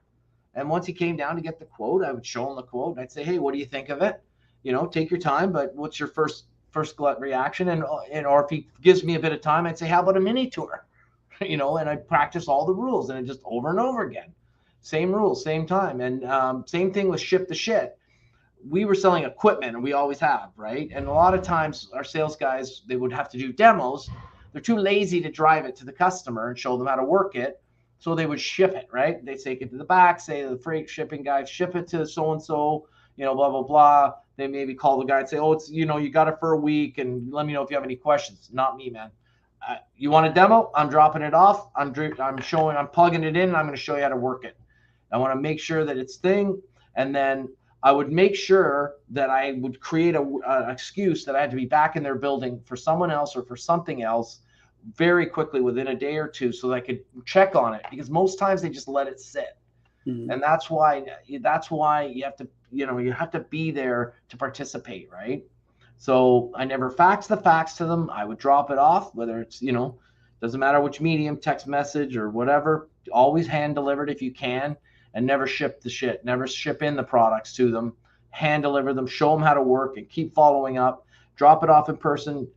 And once he came down to get the quote, I would show him the quote. And I'd say, hey, what do you think of it? Take your time, but what's your first gut reaction? And or if he gives me a bit of time, I'd say, how about a mini tour? And I'd practice all the rules and just over and over again. Same rules, same time. And same thing with ship the shit. We were selling equipment, and we always have, right? And a lot of times our sales guys, they would have to do demos. They're too lazy to drive it to the customer and show them how to work it. So they would ship it, right? They take it to the back, say to the freight shipping guy, ship it to so-and-so, blah, blah, blah. They maybe call the guy and say, oh, it's, you got it for a week, and let me know if you have any questions. Not me, man. You want a demo? I'm dropping it off. I'm plugging it in, and I'm going to show you how to work it. I want to make sure that it's thing. And then I would make sure that I would create an excuse that I had to be back in their building for someone else or for something else very quickly within a day or two so that I could check on it, because most times they just let it sit. Mm-hmm. And that's why you have to, you have to be there to participate, right? So I never faxed the fax to them. I would drop it off, whether it's, doesn't matter which medium, text message or whatever, always hand delivered if you can. And never ship the shit, never ship in the products to them, hand deliver them, show them how to work and keep following up, drop it off in person,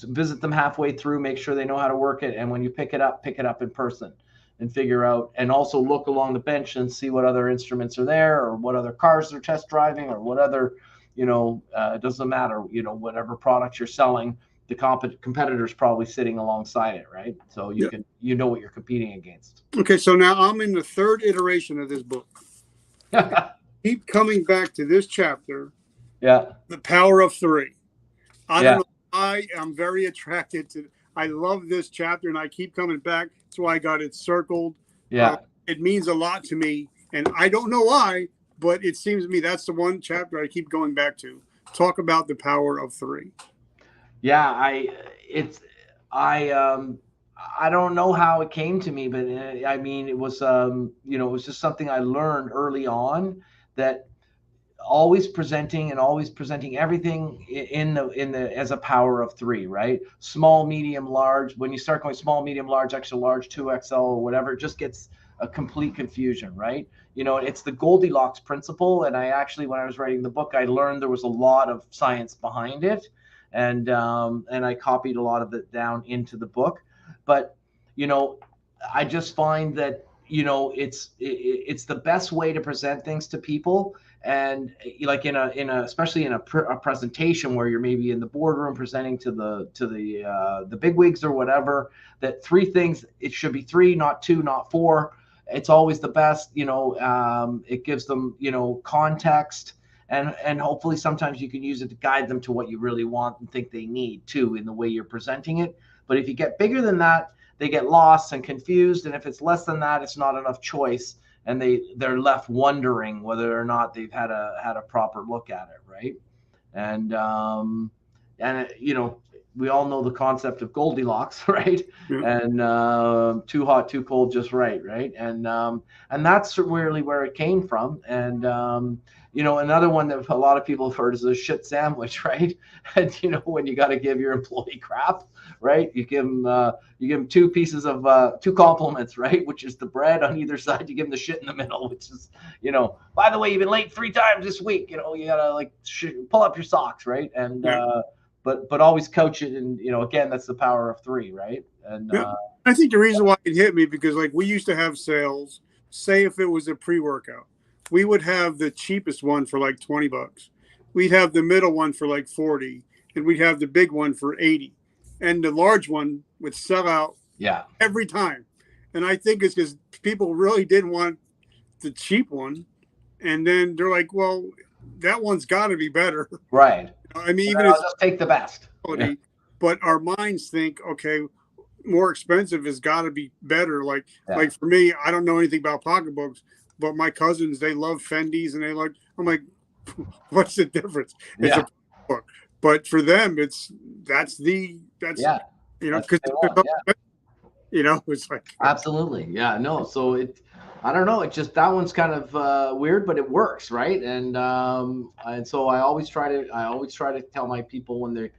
visit them halfway through, make sure they know how to work it. And when you pick it up in person and figure out, and also look along the bench and see what other instruments are there or what other cars they're test driving or what other, it doesn't matter, whatever products you're selling, the competitor's probably sitting alongside it, right? So you can, what you're competing against. Okay, so now I'm in the third iteration of this book. Keep coming back to this chapter. Yeah. The Power of Three. I don't know. I am very attracted to. I love this chapter, and I keep coming back. That's why I got it circled. Yeah. It means a lot to me, and I don't know why, but it seems to me that's the one chapter I keep going back to. Talk about the power of three. Yeah, I don't know how it came to me, but I mean, it was, it was just something I learned early on, that always presenting everything in the as a power of three, right? Small, medium, large. When you start going small, medium, large, extra large, 2XL or whatever, it just gets a complete confusion, right? It's the Goldilocks principle. And I actually, when I was writing the book, I learned there was a lot of science behind it. And I copied a lot of it down into the book. But, I just find that, it's the best way to present things to people. And like especially in a presentation where you're maybe in the boardroom presenting to the bigwigs or whatever, that three things, it should be three, not two, not four. it's always the best. It gives them, context, and hopefully sometimes you can use it to guide them to what you really want and think they need too in the way you're presenting it. But if you get bigger than that, they get lost and confused, and if it's less than that, it's not enough choice, and they're left wondering whether or not they've had a proper look at it, right? And we all know the concept of Goldilocks, right? Yeah. And too hot, too cold, just right, right? And that's really where it came from. And another one that a lot of people have heard is a shit sandwich, right? And when you got to give your employee crap, right? You give them two pieces of two compliments, right? Which is the bread on either side. You give them the shit in the middle, which is, by the way, you've been late 3 times this week. You gotta pull up your socks, right? And Yeah. but always coach it, and again, that's the power of 3, right? And Yeah. I think the reason why it hit me because like we used to have sales. Say if it was a pre-workout, we would have the cheapest one for like $20. We'd have the middle one for like 40, and we'd have the big one for 80. And the large one would sell out every time. And I think it's because people really didn't want the cheap one. And then they're like, well, that one's got to be better. Right. I mean, even I'll just take the best. Quality, but our minds think, okay, more expensive has got to be better. Like for me, I don't know anything about pocketbooks, but my cousins, they love Fendi's and I'm like, what's the difference? It's a book. But for them, it's because it's like absolutely, yeah, no. So I don't know. It just that one's kind of weird, but it works, right? And so I always try to tell my people when they're,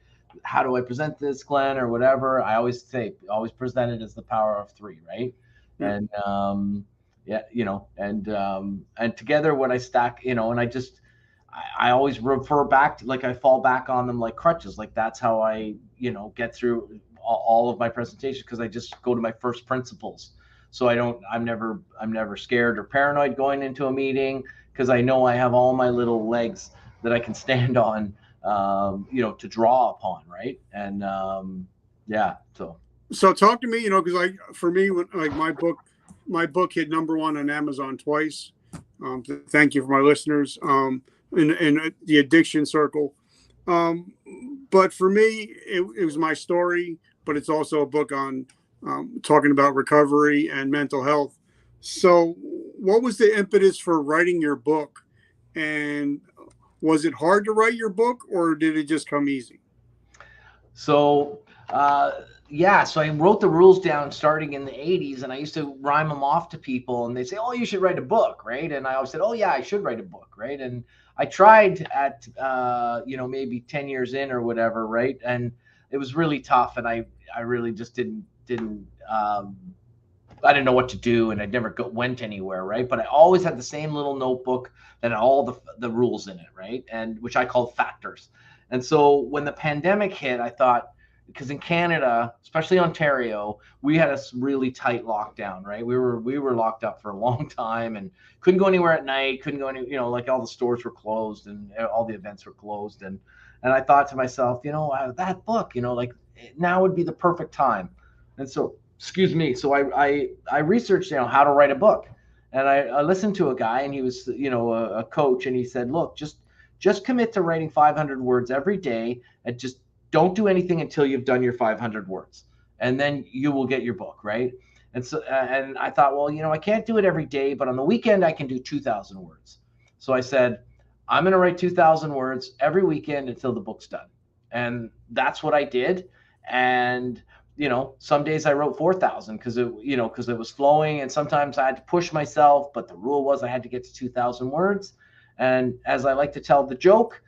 how do I present this, Glenn, or whatever? I always say, always present it as the power of 3, right? Yeah. And together when I stack, and I always refer back to, like, I fall back on them like crutches. Like that's how I, get through all of my presentations, because I just go to my first principles. So I'm never scared or paranoid going into a meeting, because I know I have all my little legs that I can stand on, to draw upon. Right. And So talk to me, because for me, like my book hit #1 on Amazon twice. Thank you for my listeners. In the addiction circle. But for me, it was my story, but it's also a book on talking about recovery and mental health. So what was the impetus for writing your book? And was it hard to write your book, or did it just come easy? So, so I wrote the rules down starting in the 80s, and I used to rhyme them off to people, and they say, oh, you should write a book, right? And I always said, oh yeah, I should write a book, right? And I tried at, maybe 10 years in or whatever, right? And it was really tough, and I really just didn't I didn't know what to do, and I never went anywhere, right? But I always had the same little notebook that had all the rules in it, right? And which I called factors. And so when the pandemic hit, I thought, because in Canada, especially Ontario, we had a really tight lockdown, right? We were locked up for a long time and couldn't go anywhere at night, couldn't go like all the stores were closed and all the events were closed. And I thought to myself, that book, like now would be the perfect time. And so, excuse me. So I researched, how to write a book, and I listened to a guy, and he was, a coach, and he said, look, just commit to writing 500 words every day, and just don't do anything until you've done your 500 words, and then you will get your book, right? And so, and I thought, well, I can't do it every day, but on the weekend I can do 2,000 words. So I said, I'm going to write 2,000 words every weekend until the book's done. And that's what I did. And, some days I wrote 4,000 because it was flowing, and sometimes I had to push myself, but the rule was I had to get to 2,000 words. And as I like to tell the joke,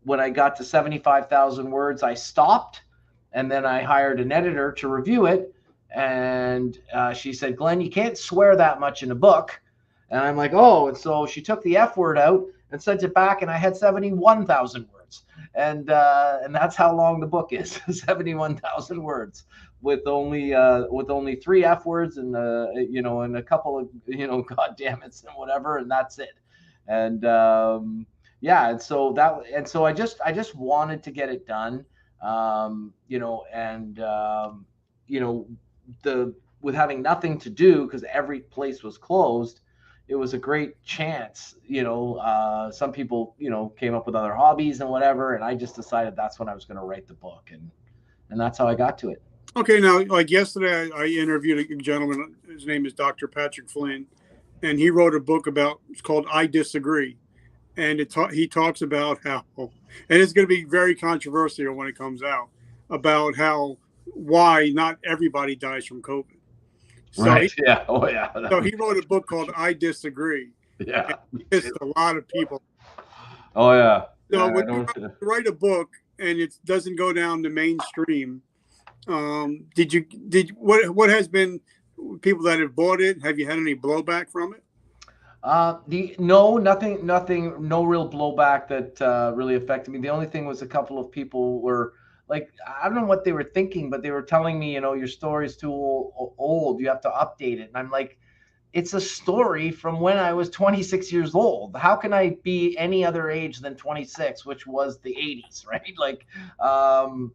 when I got to 75,000 words, I stopped, and then I hired an editor to review it. And she said, Glenn, you can't swear that much in a book. And I'm like, oh, and so she took the F word out and sent it back, and I had 71,000 words. And that's how long the book is, 71,000 words with only 3 F words and and a couple of God damn it's and whatever, and that's it. And and so I just wanted to get it done, with having nothing to do because every place was closed, it was a great chance. Some people, came up with other hobbies and whatever, and I just decided that's when I was going to write the book, and that's how I got to it. Okay, now, like yesterday, I interviewed a gentleman. His name is Dr. Patrick Flynn, and he wrote a book it's called I Disagree. And he talks about how, and it's going to be very controversial when it comes out, about why not everybody dies from COVID. So Right. Yeah. Oh, yeah. So he wrote a book called I Disagree. Yeah. Pissed a lot of people. Oh, yeah. So Yeah, when you write a book and it doesn't go down the mainstream, what has been people that have bought it? Have you had any blowback from it? Nothing, no real blowback that really affected me. The only thing was a couple of people were like, I don't know what they were thinking, but they were telling me, your story's too old. You have to update it. And I'm like, it's a story from when I was 26 years old. How can I be any other age than 26, which was the 80s, right? Like, and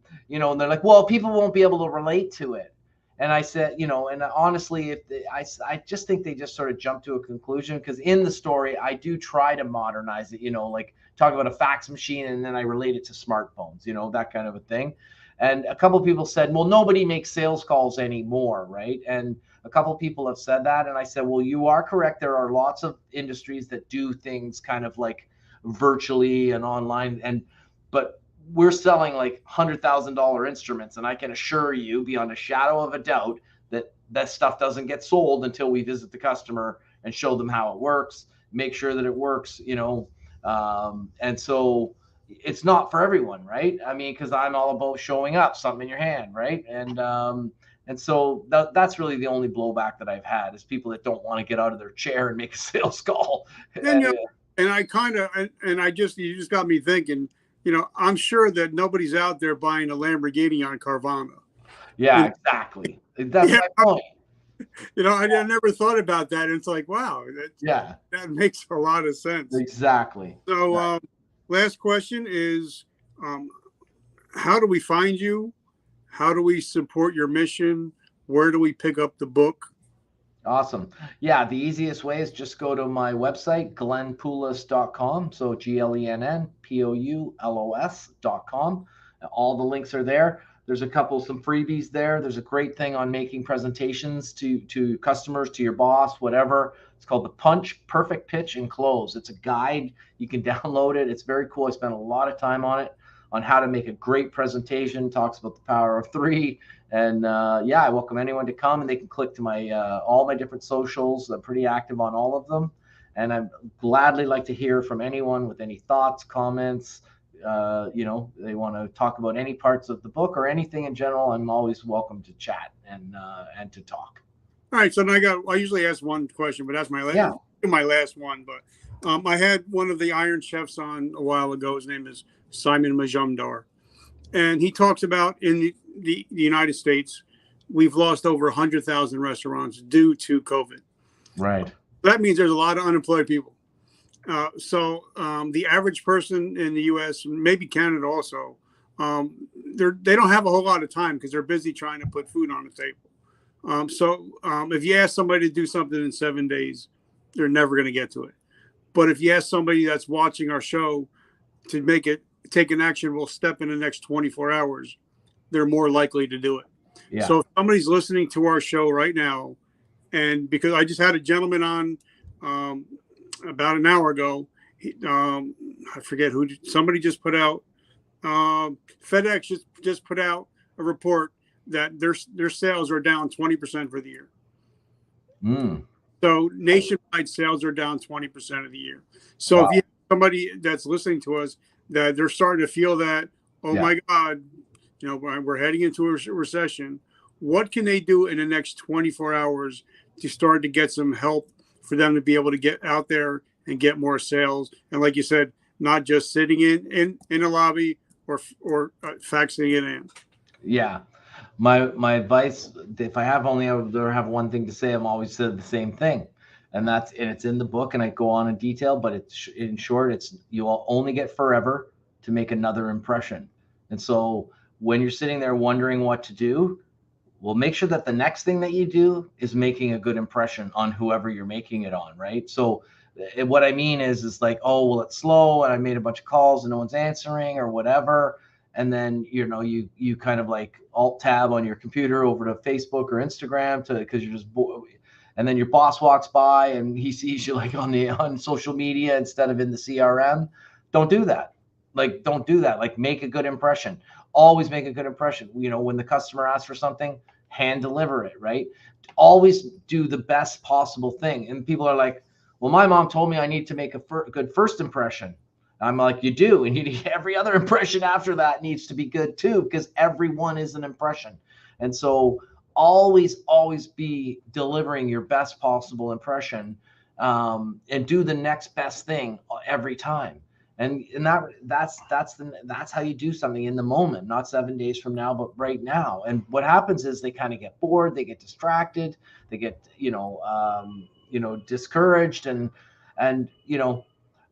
they're like, well, people won't be able to relate to it. And I said, and honestly, I just think they just sort of jumped to a conclusion, because in the story, I do try to modernize it, like talk about a fax machine and then I relate it to smartphones, that kind of a thing. And a couple of people said, well, nobody makes sales calls anymore, right? And a couple of people have said that. And I said, well, you are correct. There are lots of industries that do things kind of like virtually and online, but we're selling like $100,000 instruments, and I can assure you beyond a shadow of a doubt that that stuff doesn't get sold until we visit the customer and show them how it works, make sure that it works, and so it's not for everyone, right? I mean, because I'm all about showing up, something in your hand, right? And so that's really the only blowback that I've had, is people that don't want to get out of their chair and make a sales call. And you just got me thinking. I'm sure that nobody's out there buying a Lamborghini on Carvana. Yeah, exactly. That's my point. I never thought about that. It's like, wow, that makes a lot of sense. Exactly. So, last question is, how do we find you? How do we support your mission? Where do we pick up the book? Awesome. Yeah, the easiest way is just go to my website, glennpoulos.com. So GLENNPOULOS.com. All the links are there. There's some freebies there. There's a great thing on making presentations to customers, to your boss, whatever. It's called the Punch, Perfect Pitch, and Close. It's a guide. You can download it. It's very cool. I spent a lot of time on it, on how to make a great presentation. Talks about the power of three. And I welcome anyone to come, and they can click to my all my different socials. I'm pretty active on all of them, and I'd gladly like to hear from anyone with any thoughts, comments. They want to talk about any parts of the book or anything in general. I'm always welcome to chat and to talk. All right, so now I usually ask one question, but that's my last one. But I had one of the Iron Chefs on a while ago. His name is Simon Majumdar, and he talks about in the United States, we've lost over 100,000 restaurants due to COVID. Right. That means there's a lot of unemployed people. So the average person in the U.S., maybe Canada also, they don't have a whole lot of time because they're busy trying to put food on the table. So if you ask somebody to do something in 7 days, they're never going to get to it. But if you ask somebody that's watching our show to take an actionable step in the next 24 hours, they're more likely to do it. Yeah. So if somebody's listening to our show right now, and because I just had a gentleman on about an hour ago, I forget who, somebody just put out, FedEx just put out a report that their sales are down 20% for the year. So nationwide sales are down 20% of the year. So if you have somebody that's listening to us that they're starting to feel that, my God, we're heading into a recession, what can they do in the next 24 hours to start to get some help for them to be able to get out there and get more sales? And like you said, not just sitting in a lobby or faxing it in. Yeah. My advice, if I have only ever have one thing to say, I'm always said the same thing. And it's in the book, and I go on in detail, but it's in short, you'll only get forever to make another impression. And so when you're sitting there wondering what to do, Well, make sure that the next thing that you do is making a good impression on whoever you're making it on, right? So what I mean is like, oh, well, it's slow and I made a bunch of calls and no one's answering or whatever. And then, you kind of like alt tab on your computer over to Facebook or Instagram because you're just and then your boss walks by and he sees you like on social media instead of in the CRM. Don't do that. Like, don't do that. Like, make a good impression. Always make a good impression. When the customer asks for something, hand deliver it, right? Always do the best possible thing. And people are like, well, my mom told me I need to make a good first impression. I'm like, you do. And every other impression after that needs to be good too, because everyone is an impression. And so always be delivering your best possible impression, and do the next best thing every time. And that's how you do something in the moment, not 7 days from now, but right now. And what happens is they kind of get bored, they get distracted, they get discouraged, and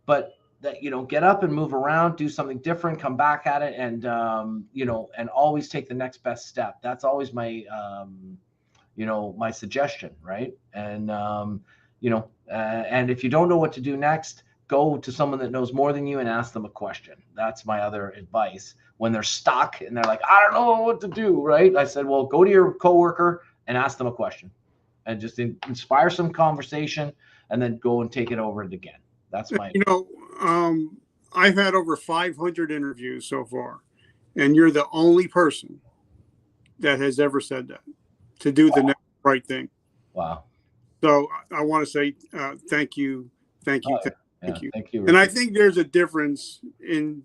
but that get up and move around, do something different, come back at it, and and always take the next best step. That's always my my suggestion, right? And and if you don't know what to do next, go to someone that knows more than you and ask them a question. That's my other advice. When they're stuck and they're like, I don't know what to do, right? I said, well, go to your coworker and ask them a question and just inspire some conversation, and then go and take it over it again. That's my. I've had over 500 interviews so far, and you're the only person that has ever said that, to do the next right thing. Wow. So I want to say thank you. Thank you. Oh, Thank you. Thank you. And I think there's a difference in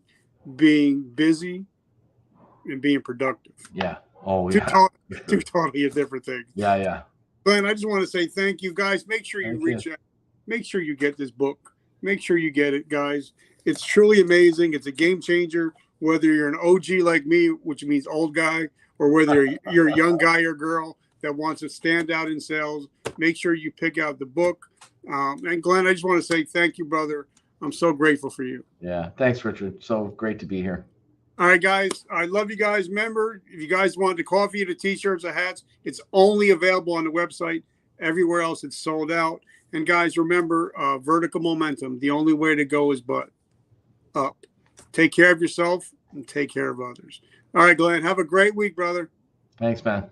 being busy and being productive. Yeah. Oh, yeah. Two totally different things. Yeah, yeah. Glenn, I just want to say thank you, guys. Make sure you reach out. Make sure you get this book. Make sure you get it, guys. It's truly amazing. It's a game changer, whether you're an OG like me, which means old guy, or whether you're a young guy or girl that wants to stand out in sales. Make sure you pick out the book. And Glenn, I just want to say thank you, brother. I'm so grateful for you. Yeah. Thanks, Richard. So great to be here. All right, guys. I love you guys. Remember, if you guys want the coffee, the t-shirts, the hats, it's only available on the website. Everywhere else, it's sold out. And guys, remember, vertical momentum. The only way to go is up. Take care of yourself and take care of others. All right, Glenn. Have a great week, brother. Thanks, man.